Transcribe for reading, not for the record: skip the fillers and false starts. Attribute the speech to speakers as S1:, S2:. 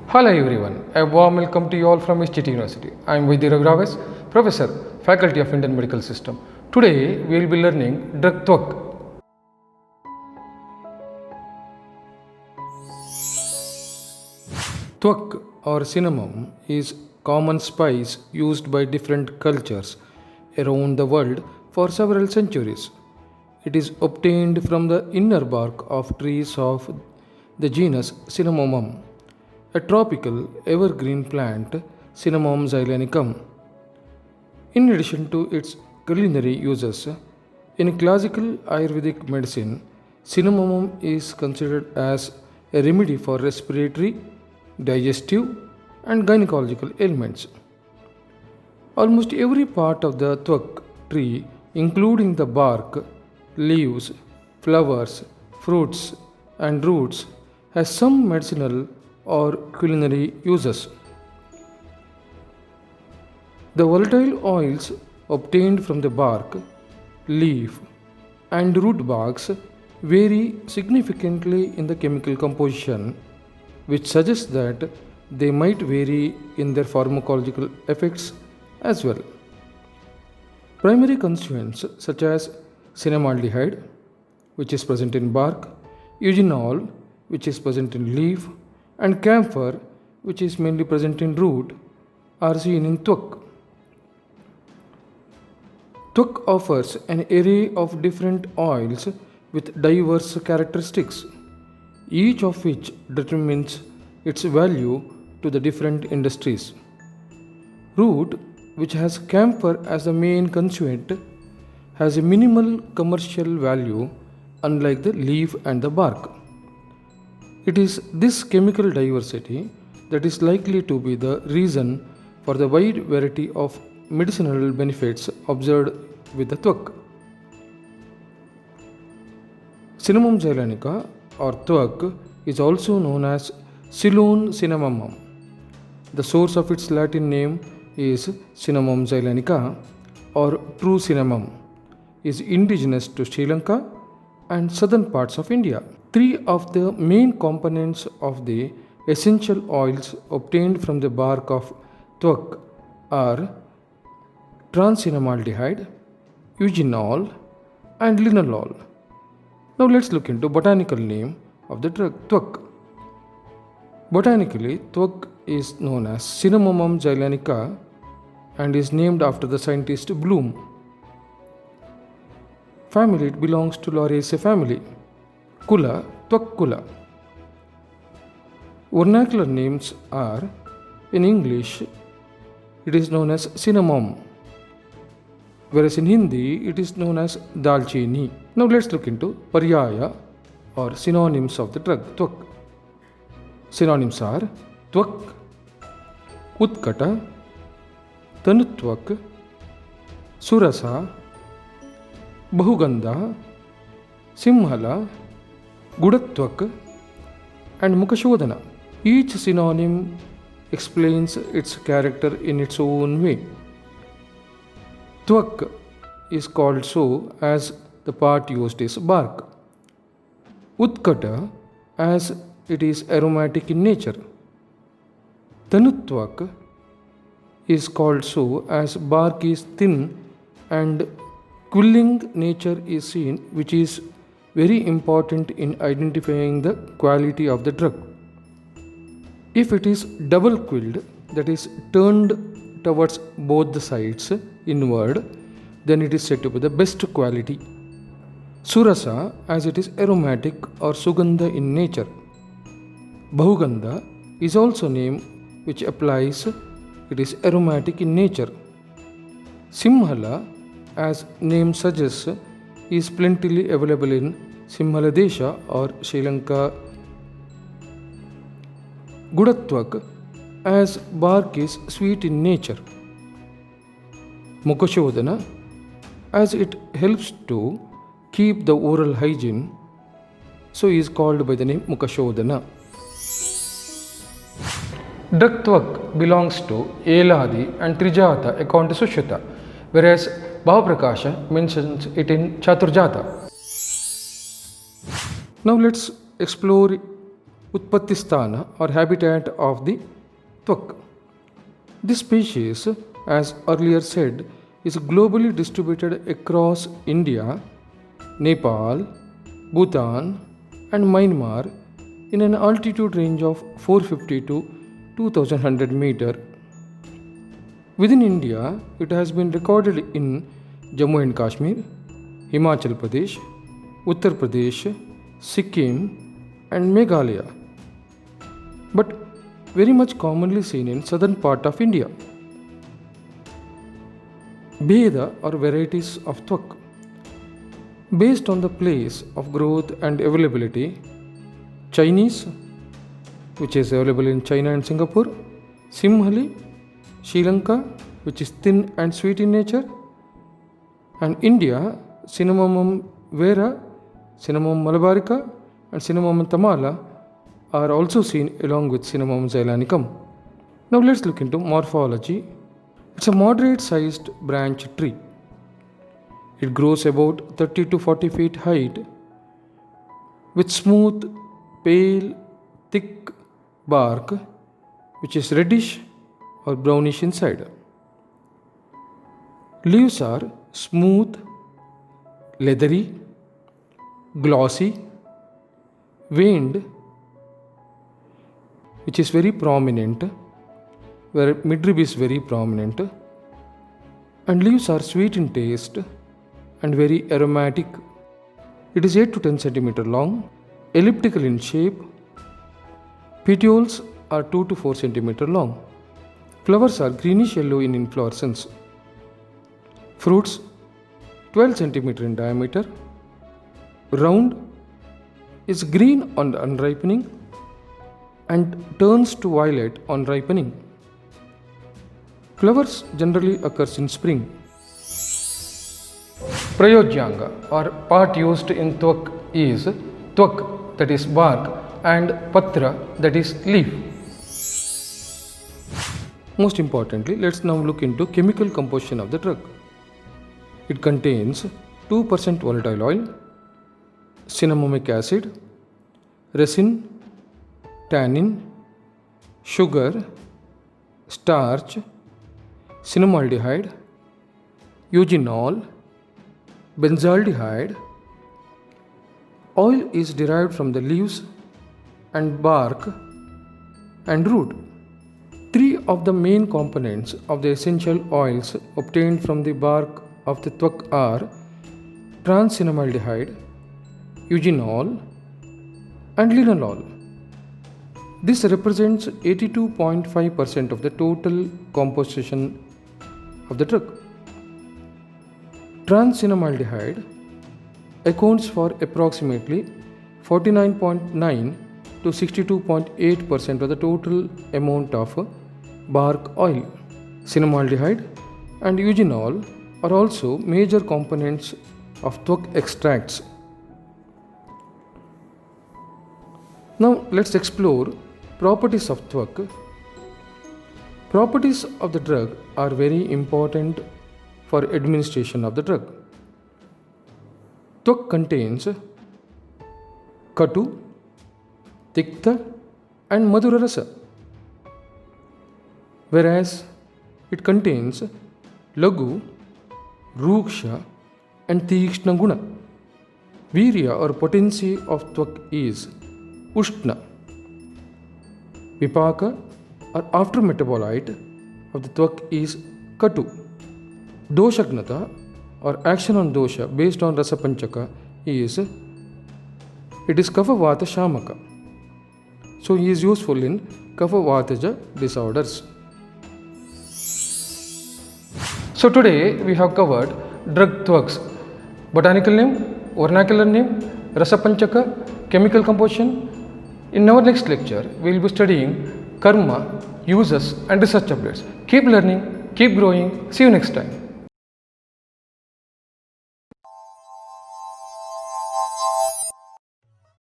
S1: Hello everyone, a warm welcome to you all from HTT University. I am Vaidya Raghuraves, Professor, Faculty of Indian Medical System. Today we will be learning drug Twak. Twak or cinnamon is common spice used by different cultures around the world for several centuries. It is obtained from the inner bark of trees of the genus Cinnamomum, a tropical evergreen plant, Cinnamomum xylonicum. In addition to its culinary uses, in classical Ayurvedic medicine, cinnamomum is considered as a remedy for respiratory, digestive, and gynecological ailments. Almost every part of the twak tree, including the bark, leaves, flowers, fruits, and roots, has some medicinal or culinary uses. The volatile oils obtained from the bark, leaf, and root barks vary significantly in the chemical composition, which suggests that they might vary in their pharmacological effects as well. Primary constituents such as cinnamaldehyde, which is present in bark, eugenol, which is present in leaf, and camphor, which is mainly present in root, are seen in twak. Twak offers an array of different oils with diverse characteristics, each of which determines its value to the different industries. Root, which has camphor as the main constituent, has a minimal commercial value unlike the leaf and the bark. It is this chemical diversity that is likely to be the reason for the wide variety of medicinal benefits observed with the twak. Cinnamomum xylonica or twak is also known as Ceylon cinnamomum. The source of its Latin name is Cinnamomum xylonica or true cinnamon, is indigenous to Sri Lanka and southern parts of India. Three of the main components of the essential oils obtained from the bark of twak are trans-cinnamaldehyde, eugenol, and linalool. Now let's look into botanical name of the drug twak. Botanically, twak is known as Cinnamomum xylonica and is named after the scientist Bloom. Family, it belongs to Lauraceae family. Kula, twak kula. Vernacular names are, in English, it is known as cinnamon, whereas in Hindi, it is known as dalchini. Now let's look into paryaya or synonyms of the drug twak. Synonyms are twak, utkata, tanutwak, surasa, bahugandha, simhala, gudatwak, and mukashodhana. Each synonym explains its character in its own way. Twak is called so as the part used is bark. Utkata as it is aromatic in nature. Tanutwak is called so as bark is thin and quilling nature is seen, which is very important in identifying the quality of the drug. If it is double quilled, that is turned towards both the sides inward, then it is said to be the best quality. Surasa as it is aromatic or sugandha in nature. Bahugandha is also name which applies it is aromatic in nature. Simhala, as name suggests, is plentifully available in Simhala Desha or Sri Lanka. Gudatwak, as bark is sweet in nature. Mukashodhana, as it helps to keep the oral hygiene, so is called by the name Mukashodhana. Drug twak belongs to Eladi and Trijata according to Sushruta, whereas Bhavaprakasha mentions it in Chaturjata. Now let's explore Utpattisthana or habitat of the twak. This species, as earlier said, is globally distributed across India, Nepal, Bhutan, and Myanmar in an altitude range of 450 to 2100 meter. Within India, it has been recorded in Jammu and Kashmir, Himachal Pradesh, Uttar Pradesh, Sikkim, and Meghalaya, but very much commonly seen in southern part of India. Bheda or varieties of twak. Based on the place of growth and availability, Chinese, which is available in China and Singapore, Simhali, Sri Lanka, which is thin and sweet in nature, and India, Cinnamomum vera, Cinnamomum malabarica, and Cinnamomum tamala are also seen along with Cinnamomum zeylanicum. Now let's look into morphology. It's a moderate sized branch tree. It grows about 30 to 40 feet height with smooth, pale, thick bark which is reddish or brownish inside. Leaves are smooth, leathery, glossy, veined, which is very prominent, where midrib is very prominent, and leaves are sweet in taste and very aromatic. It is 8 to 10 centimeter long, elliptical in shape. Petioles are 2 to 4 centimeter long. Flowers are greenish yellow in inflorescence. Fruits 12 centimeter in diameter. Round, is green on unripening and turns to violet on ripening. Flowers generally occurs in spring. Prayojyanga or part used in twak is twak, that is bark, and patra, that is leaf. Most importantly, let's now look into chemical composition of the drug. It contains 2% volatile oil, cinnamomic acid, resin, tannin, sugar, starch, cinnamaldehyde, eugenol, benzaldehyde. Oil is derived from the leaves and bark and root. Three of the main components of the essential oils obtained from the bark of the twak are trans-cinnamaldehyde, eugenol, and linalool. This represents 82.5% of the total composition of the drug. Trans-cinnamaldehyde accounts for approximately 49.9 to 62.8% of the total amount of bark oil. Cinnamaldehyde and eugenol are also major components of twak extracts. Now let's explore properties of twak. Properties of the drug are very important for administration of the drug. Twak contains katu, tikta, and madhura rasa, whereas it contains lagu, ruksha, and tikshna guna. Virya or potency of twak is ushna. Vipaka or after metabolite of the twak is katu. Doshagnata or action on dosha based on rasa panchaka is kapha vata shamaka. So he is useful in kapha vataja disorders. So today we have covered drug twaks, botanical name, vernacular name, rasa panchaka, chemical composition. In our next lecture, we will be studying karma, uses and research updates. Keep learning, keep growing. See you next time.